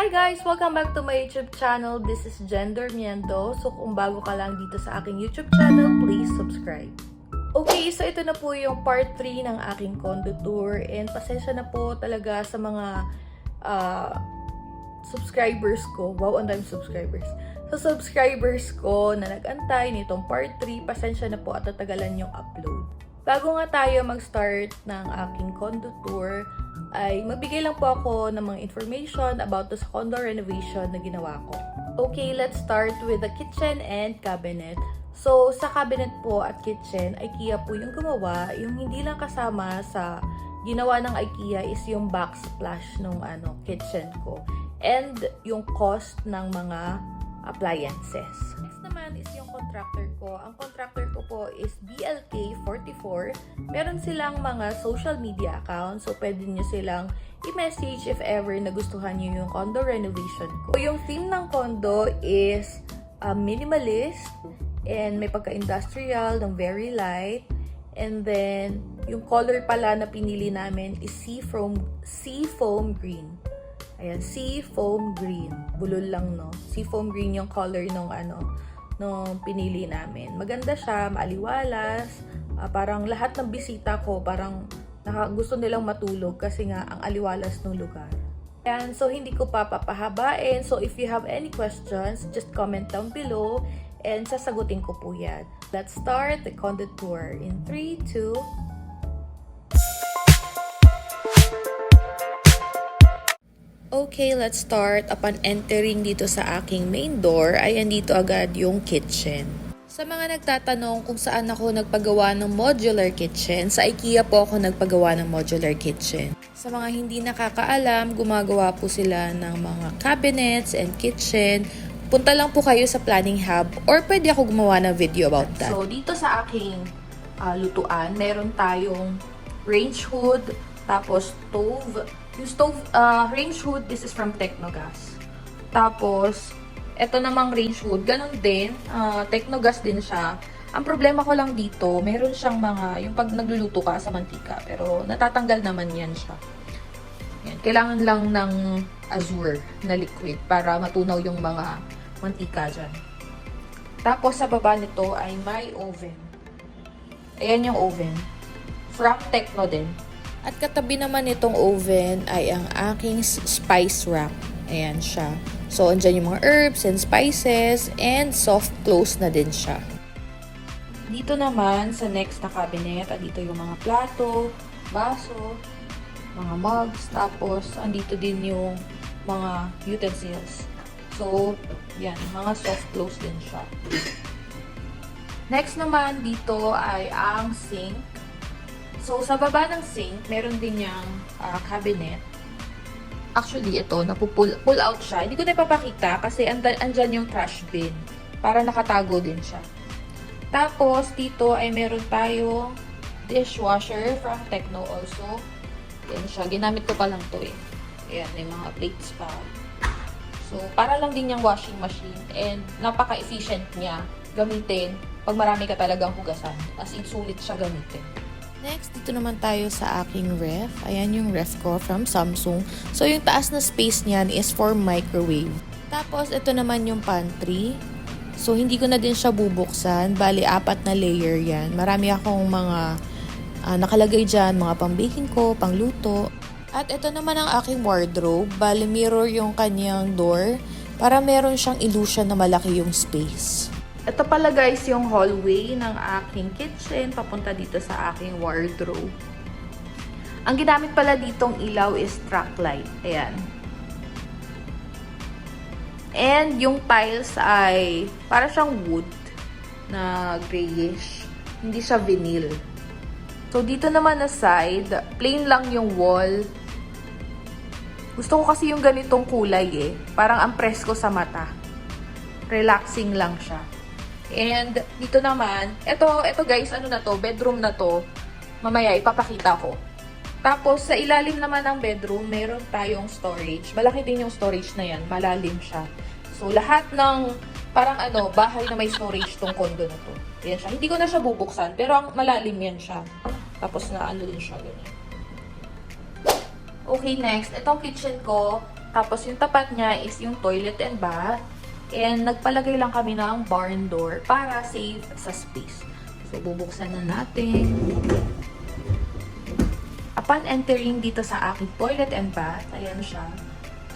Hi guys! Welcome back to my YouTube channel. This is Jen Dormiendo. So kung bago ka lang dito sa aking YouTube channel, please subscribe. Okay, so ito na po yung part 3 ng aking condo tour. And pasensya na po talaga sa mga subscribers ko. Wow, ang dami subscribers. Sa subscribers ko na nag-antay nitong part 3, pasensya na po at tatagalan yung upload. Bago nga tayo mag-start ng aking condo tour, ay magbigay lang po ako ng mga information about sa condo renovation na ginawa ko. Okay, let's start with the kitchen and cabinet. So, sa cabinet po at kitchen, IKEA po yung gumawa. Yung hindi lang kasama sa ginawa ng IKEA is yung backsplash ng kitchen ko. And yung cost ng mga appliances. Next naman is yung contractor ko. Ang contractor ko po is BLK44. Meron silang mga social media accounts. So, pwede nyo silang i-message if ever nagustuhan nyo yung condo renovation ko. So, yung theme ng condo is minimalist and may pagka-industrial ng very light. And then, yung color pala na pinili namin is seafoam green. Ayan, seafoam green. Bulol lang, no? Seafoam green yung color nung pinili namin. Maganda siya, maaliwalas. Parang lahat ng bisita ko, parang gusto nilang matulog kasi nga ang aliwalas ng lugar. Ayan, so hindi ko pa papahabain. So if you have any questions, just comment down below and sasagutin ko po yan. Let's start the condo tour in 3, 2, Okay, let's start. Upon entering dito sa aking main door, ay andito agad yung kitchen. Sa mga nagtatanong kung saan ako nagpagawa ng modular kitchen, sa IKEA po ako nagpagawa ng modular kitchen. Sa mga hindi nakakaalam, gumagawa po sila ng mga cabinets and kitchen. Punta lang po kayo sa Planning Hub or pwede ako gumawa ng video about that. So, dito sa aking lutuan, meron tayong range hood, tapos stove. Yung stove, range hood, this is from Technogas. Tapos, eto namang range hood, ganun din, Technogas din siya. Ang problema ko lang dito, meron siyang yung pag nagluluto ka sa mantika, pero natatanggal naman yan siya. Yan. Kailangan lang ng azure na liquid para matunaw yung mga mantika dyan. Tapos, sa baba nito ay may oven. Ayan yung oven. From Techno din. At katabi naman nitong oven ay ang aking spice rack. Ayan siya. So, andyan yung mga herbs and spices and soft close na din siya. Dito naman sa next na cabinet, andito yung mga plato, baso, mga mugs, tapos andito din yung mga utensils. So, yan, mga soft close din siya. Next naman dito ay ang sink. So, sa baba ng sink, meron din yung cabinet. Actually, ito, pull out siya. Hindi ko na ipapakita kasi andyan yung trash bin. Para nakatago din siya. Tapos, dito ay meron tayong dishwasher from Techno also. Yan siya. Ginamit ko pa lang to eh. Ayan, may mga plates pa. So, para lang din yung washing machine. And napaka-efficient niya gamitin pag marami ka talagang hugasan. As in, sulit siya gamitin. Next, dito naman tayo sa aking ref. Ayan yung ref ko from Samsung. So, yung taas na space niyan is for microwave. Tapos, ito naman yung pantry. So, hindi ko na din siya bubuksan. Bali, 4 na layer yan. Marami akong mga nakalagay dyan. Mga pang-baking ko, pang-luto. At ito naman ang aking wardrobe. Bali, mirror yung kanyang door para meron siyang illusion na malaki yung space. Ito pala guys yung hallway ng aking kitchen papunta dito sa aking wardrobe. Ang ginamit pala ditong ilaw is track light. Ayan. And yung tiles ay para siyang wood na grayish. Hindi siya vinyl. So dito naman na side, plain lang yung wall. Gusto ko kasi yung ganitong kulay eh. Parang ang presko sa mata. Relaxing lang siya. And dito naman, ito guys, bedroom na to. Mamaya ipapakita ko. Tapos sa ilalim naman ng bedroom, meron tayong storage. Malaki din yung storage na yan, malalim siya. So lahat ng parang bahay na may storage tong condo na to. Yan siya. Hindi ko na siya bubuksan, pero ang malalim yan siya. Tapos na din siya ganyan. Okay, next, itong kitchen ko, Tapos yung tapat niya is yung toilet and bath. And nagpalagay lang kami ng barn door para save sa space. So bubuksan na natin. Upon entering dito sa aking toilet and bath, ayan siya.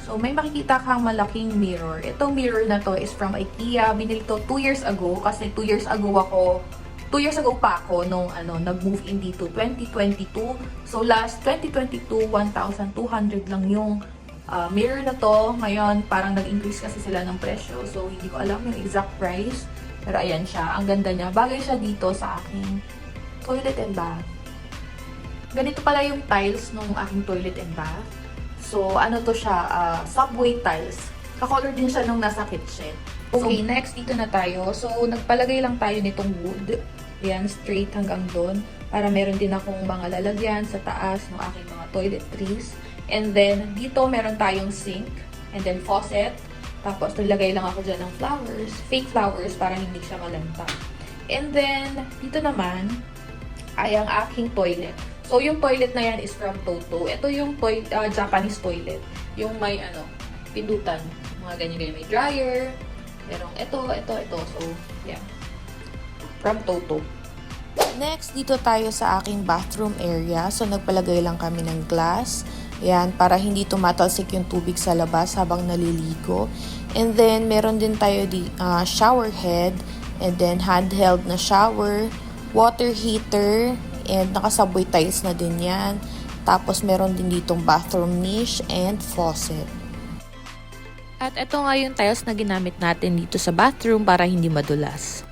So may makikita kang malaking mirror. Itong mirror na to is from IKEA. Binili to 2 years ago kasi 2 years ago pa ako nung nag-move in dito 2022. So last 2022, 1,200 lang yung mirror na to. Ngayon parang nag-increase kasi sila ng presyo. So hindi ko alam yung exact price. Pero ayan siya, ang ganda niya. Bagay siya dito sa aking toilet and bath. Ganito pala yung tiles ng aking toilet and bath. So ano to siya, subway tiles. Kakolor din siya nung nasa kitchen. Okay, next dito na tayo. So nagpalagay lang tayo nitong wood. Ayan, straight hanggang doon. Para meron din akong mga lalagyan sa taas ng aking mga toiletries. And then, dito meron tayong sink. And then, faucet. Tapos, nilagay lang ako dyan ng flowers. Fake flowers para hindi siya malanta. And then, dito naman, ay ang aking toilet. So, yung toilet na yan is from Toto. Ito yung Japanese toilet. Yung may, pindutan. Mga ganyan-ganyan. May dryer. Merong ito. So, yeah. From Toto. Next, dito tayo sa aking bathroom area. So, nagpalagay lang kami ng glass. Ayan, para hindi tumatalsik yung tubig sa labas habang naliligo. And then, meron din tayo shower head. And then, handheld na shower. Water heater. And naka-subway tiles na din yan. Tapos, meron din ditong bathroom niche and faucet. At ito nga yung tiles na ginamit natin dito sa bathroom para hindi madulas.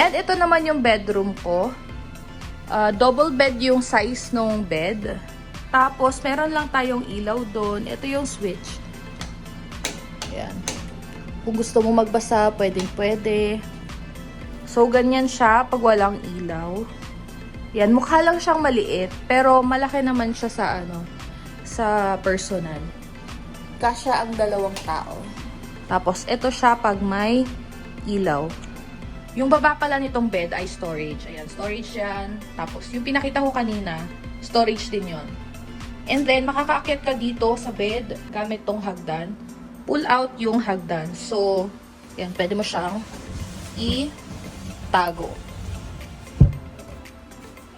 And ito naman yung bedroom ko. Double bed yung size ng bed. Tapos, meron lang tayong ilaw doon. Ito yung switch. Ayan. Kung gusto mo magbasa, pwede. So, ganyan siya pag walang ilaw. Yan, mukha lang siyang maliit. Pero, malaki naman siya sa personal. Kasya ang dalawang tao. Tapos, ito siya pag may ilaw. Yung baba pala nitong bed ay storage. Ayan, storage yan. Tapos, yung pinakita ko kanina, storage din yon. And then, makakaakyat ka dito sa bed gamit tong hagdan. Pull out yung hagdan. So, yan, pwede mo siyang itago.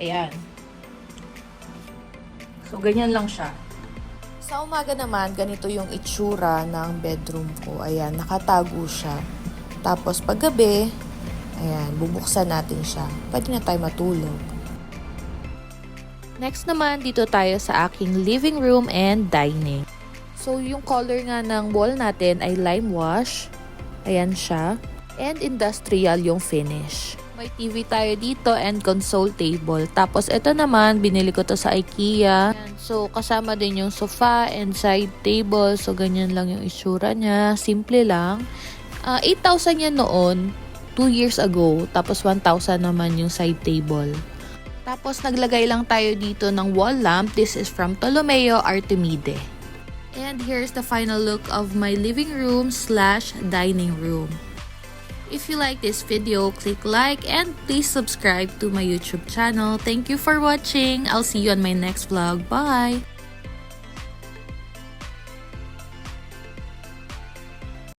Ayan. So, ganyan lang siya. Sa umaga naman, ganito yung itsura ng bedroom ko. Ayan, nakatago siya. Tapos, paggabi, ayan, bubuksan natin siya. Pwede na tayo matulog. Next naman, dito tayo sa aking living room and dining. So, yung color nga ng wall natin ay lime wash. Ayan siya. And industrial yung finish. May TV tayo dito and console table. Tapos, ito naman, binili ko to sa IKEA. Ayan. So, kasama din yung sofa and side table. So, ganyan lang yung itsura niya. Simple lang. 8,000 yan noon. 2 years ago, tapos 1,000 naman yung side table. Tapos naglagay lang tayo dito ng wall lamp. This is from Tolomeo Artemide. And here's the final look of my living room / dining room. If you like this video, click like and please subscribe to my YouTube channel. Thank you for watching. I'll see you on my next vlog. Bye!